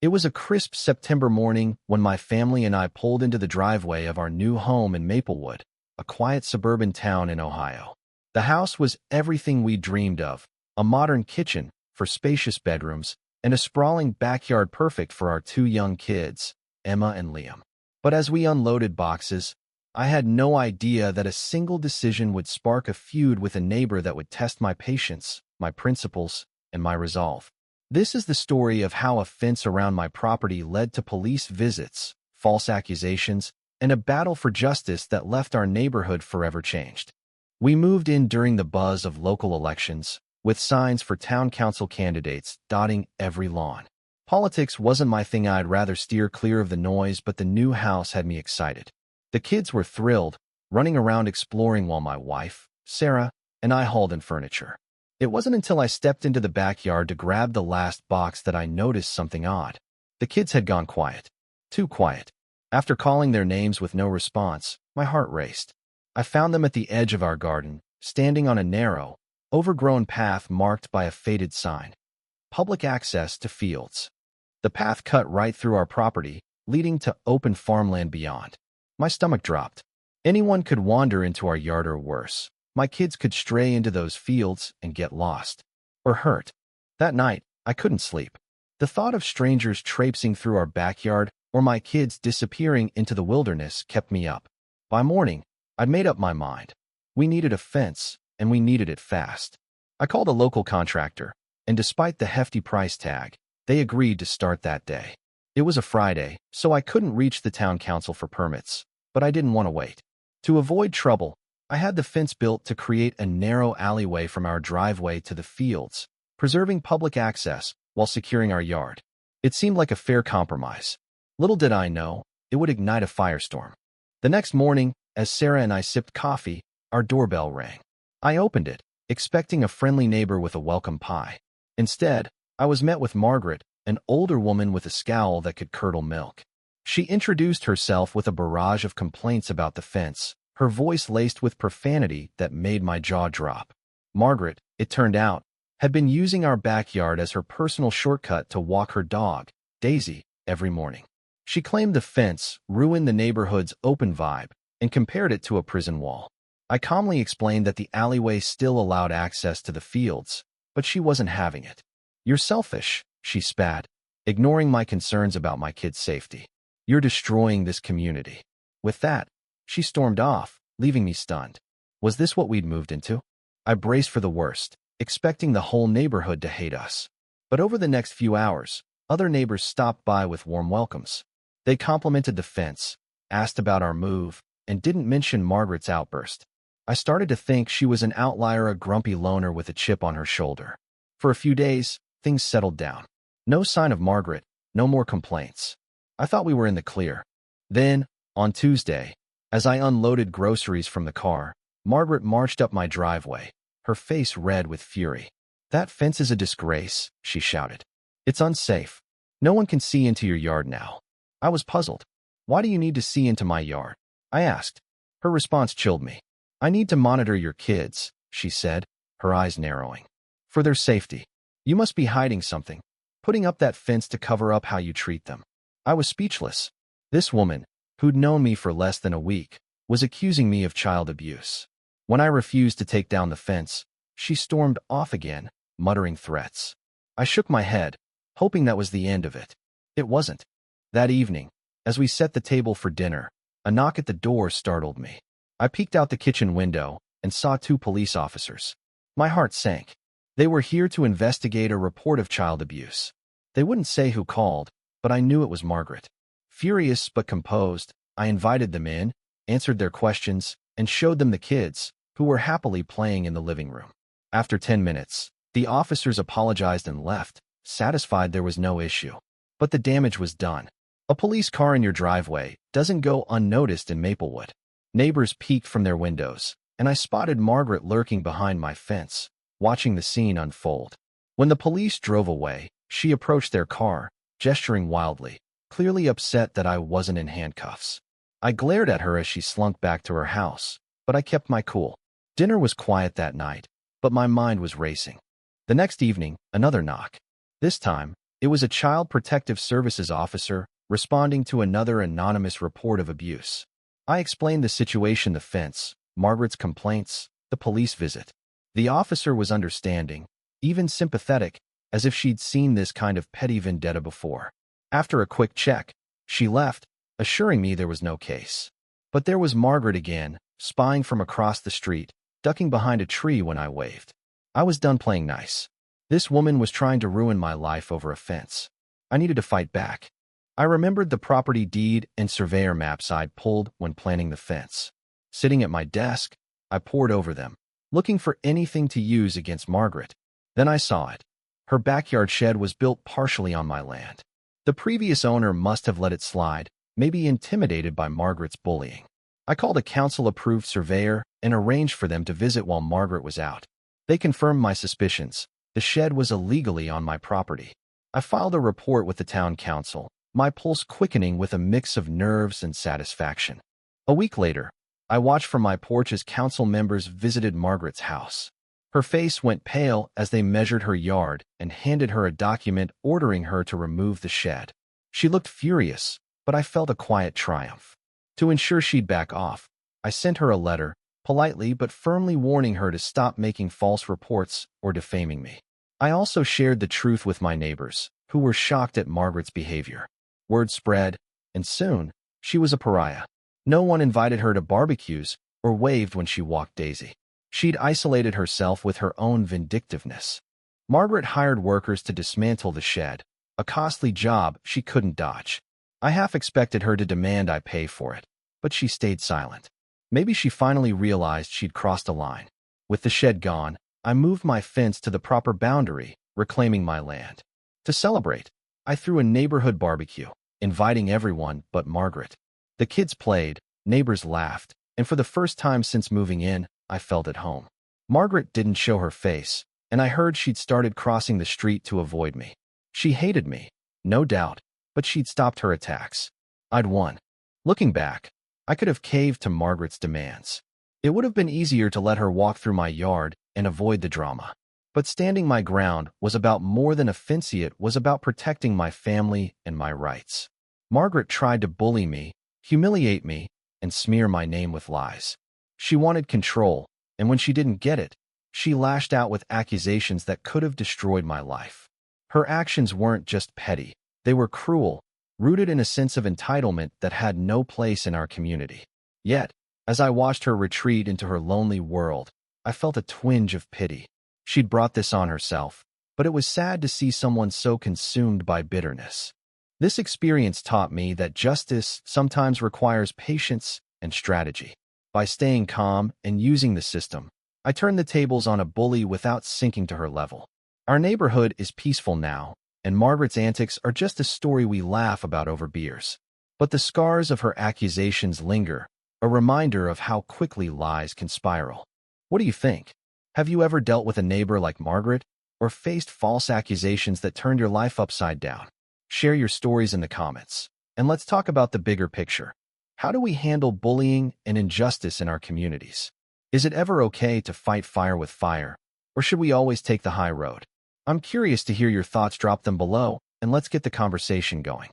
It was a crisp September morning when my family and I pulled into the driveway of our new home in Maplewood, a quiet suburban town in Ohio. The house was everything we dreamed of: a modern kitchen for spacious bedrooms and a sprawling backyard perfect for our two young kids, Emma and Liam. But as we unloaded boxes, I had no idea that a single decision would spark a feud with a neighbor that would test my patience, my principles, and my resolve. This is the story of how a fence around my property led to police visits, false accusations, and a battle for justice that left our neighborhood forever changed. We moved in during the buzz of local elections, with signs for town council candidates dotting every lawn. Politics wasn't my thing. I'd rather steer clear of the noise, but the new house had me excited. The kids were thrilled, running around exploring while my wife, Sarah, and I hauled in furniture. It wasn't until I stepped into the backyard to grab the last box that I noticed something odd. The kids had gone quiet. Too quiet. After calling their names with no response, my heart raced. I found them at the edge of our garden, standing on a narrow, overgrown path marked by a faded sign: public access to fields. The path cut right through our property, leading to open farmland beyond. My stomach dropped. Anyone could wander into our yard, or worse, my kids could stray into those fields and get lost. Or hurt. That night, I couldn't sleep. The thought of strangers traipsing through our backyard or my kids disappearing into the wilderness kept me up. By morning, I'd made up my mind. We needed a fence, and we needed it fast. I called a local contractor, and despite the hefty price tag, they agreed to start that day. It was a Friday, so I couldn't reach the town council for permits, but I didn't want to wait. To avoid trouble, I had the fence built to create a narrow alleyway from our driveway to the fields, preserving public access while securing our yard. It seemed like a fair compromise. Little did I know, it would ignite a firestorm. The next morning, as Sarah and I sipped coffee, our doorbell rang. I opened it, expecting a friendly neighbor with a welcome pie. Instead, I was met with Margaret, an older woman with a scowl that could curdle milk. She introduced herself with a barrage of complaints about the fence, her voice laced with profanity that made my jaw drop. Margaret, it turned out, had been using our backyard as her personal shortcut to walk her dog, Daisy, every morning. She claimed the fence ruined the neighborhood's open vibe and compared it to a prison wall. I calmly explained that the alleyway still allowed access to the fields, but she wasn't having it. "You're selfish," she spat, ignoring my concerns about my kids' safety. "You're destroying this community." With that, she stormed off, leaving me stunned. Was this what we'd moved into? I braced for the worst, expecting the whole neighborhood to hate us. But over the next few hours, other neighbors stopped by with warm welcomes. They complimented the fence, asked about our move, and didn't mention Margaret's outburst. I started to think she was an outlier, a grumpy loner with a chip on her shoulder. For a few days, things settled down. No sign of Margaret, no more complaints. I thought we were in the clear. Then, on Tuesday, as I unloaded groceries from the car, Margaret marched up my driveway, her face red with fury. "That fence is a disgrace," she shouted. "It's unsafe. No one can see into your yard now." I was puzzled. "Why do you need to see into my yard?" I asked. Her response chilled me. "I need to monitor your kids," she said, her eyes narrowing. "For their safety. You must be hiding something, putting up that fence to cover up how you treat them." I was speechless. This woman, who'd known me for less than a week, was accusing me of child abuse. When I refused to take down the fence, she stormed off again, muttering threats. I shook my head, hoping that was the end of it. It wasn't. That evening, as we set the table for dinner, a knock at the door startled me. I peeked out the kitchen window and saw two police officers. My heart sank. They were here to investigate a report of child abuse. They wouldn't say who called, but I knew it was Margaret. Furious but composed, I invited them in, answered their questions, and showed them the kids, who were happily playing in the living room. After 10 minutes, the officers apologized and left, satisfied there was no issue. But the damage was done. A police car in your driveway doesn't go unnoticed in Maplewood. Neighbors peeked from their windows, and I spotted Margaret lurking behind my fence, watching the scene unfold. When the police drove away, she approached their car, gesturing wildly, clearly upset that I wasn't in handcuffs. I glared at her as she slunk back to her house, but I kept my cool. Dinner was quiet that night, but my mind was racing. The next evening, another knock. This time, It was a Child Protective Services officer responding to another anonymous report of abuse. I explained the situation: the fence, Margaret's complaints, the police visit. The officer was understanding, even sympathetic, as if she'd seen this kind of petty vendetta before. After a quick check, she left, assuring me there was no case. But there was Margaret again, spying from across the street, ducking behind a tree when I waved. I was done playing nice. This woman was trying to ruin my life over a fence. I needed to fight back. I remembered the property deed and surveyor maps I'd pulled when planning the fence. Sitting at my desk, I pored over them, looking for anything to use against Margaret. Then I saw it. Her backyard shed was built partially on my land. The previous owner must have let it slide, maybe intimidated by Margaret's bullying. I called a council-approved surveyor and arranged for them to visit while Margaret was out. They confirmed my suspicions. The shed was illegally on my property. I filed a report with the town council, my pulse quickening with a mix of nerves and satisfaction. A week later, I watched from my porch as council members visited Margaret's house. Her face went pale as they measured her yard and handed her a document ordering her to remove the shed. She looked furious, but I felt a quiet triumph. To ensure she'd back off, I sent her a letter, politely but firmly warning her to stop making false reports or defaming me. I also shared the truth with my neighbors, who were shocked at Margaret's behavior. Word spread, and soon, she was a pariah. No one invited her to barbecues or waved when she walked Daisy. She'd isolated herself with her own vindictiveness. Margaret hired workers to dismantle the shed, a costly job she couldn't dodge. I half expected her to demand I pay for it, but she stayed silent. Maybe she finally realized she'd crossed a line. With the shed gone, I moved my fence to the proper boundary, reclaiming my land. To celebrate, I threw a neighborhood barbecue, inviting everyone but Margaret. The kids played, neighbors laughed, and for the first time since moving in, I felt at home. Margaret didn't show her face, and I heard she'd started crossing the street to avoid me. She hated me, no doubt, but she'd stopped her attacks. I'd won. Looking back, I could have caved to Margaret's demands. It would have been easier to let her walk through my yard and avoid the drama. But standing my ground was about more than a fence. It was about protecting my family and my rights. Margaret tried to bully me, humiliate me, and smear my name with lies. She wanted control, and when she didn't get it, she lashed out with accusations that could have destroyed my life. Her actions weren't just petty, they were cruel, rooted in a sense of entitlement that had no place in our community. Yet, as I watched her retreat into her lonely world, I felt a twinge of pity. She'd brought this on herself, but it was sad to see someone so consumed by bitterness. This experience taught me that justice sometimes requires patience and strategy. By staying calm and using the system, I turned the tables on a bully without sinking to her level. Our neighborhood is peaceful now, and Margaret's antics are just a story we laugh about over beers. But the scars of her accusations linger, a reminder of how quickly lies can spiral. What do you think? Have you ever dealt with a neighbor like Margaret, or faced false accusations that turned your life upside down? Share your stories in the comments, and let's talk about the bigger picture. How do we handle bullying and injustice in our communities? Is it ever okay to fight fire with fire, or should we always take the high road? I'm curious to hear your thoughts. Drop them below, and let's get the conversation going.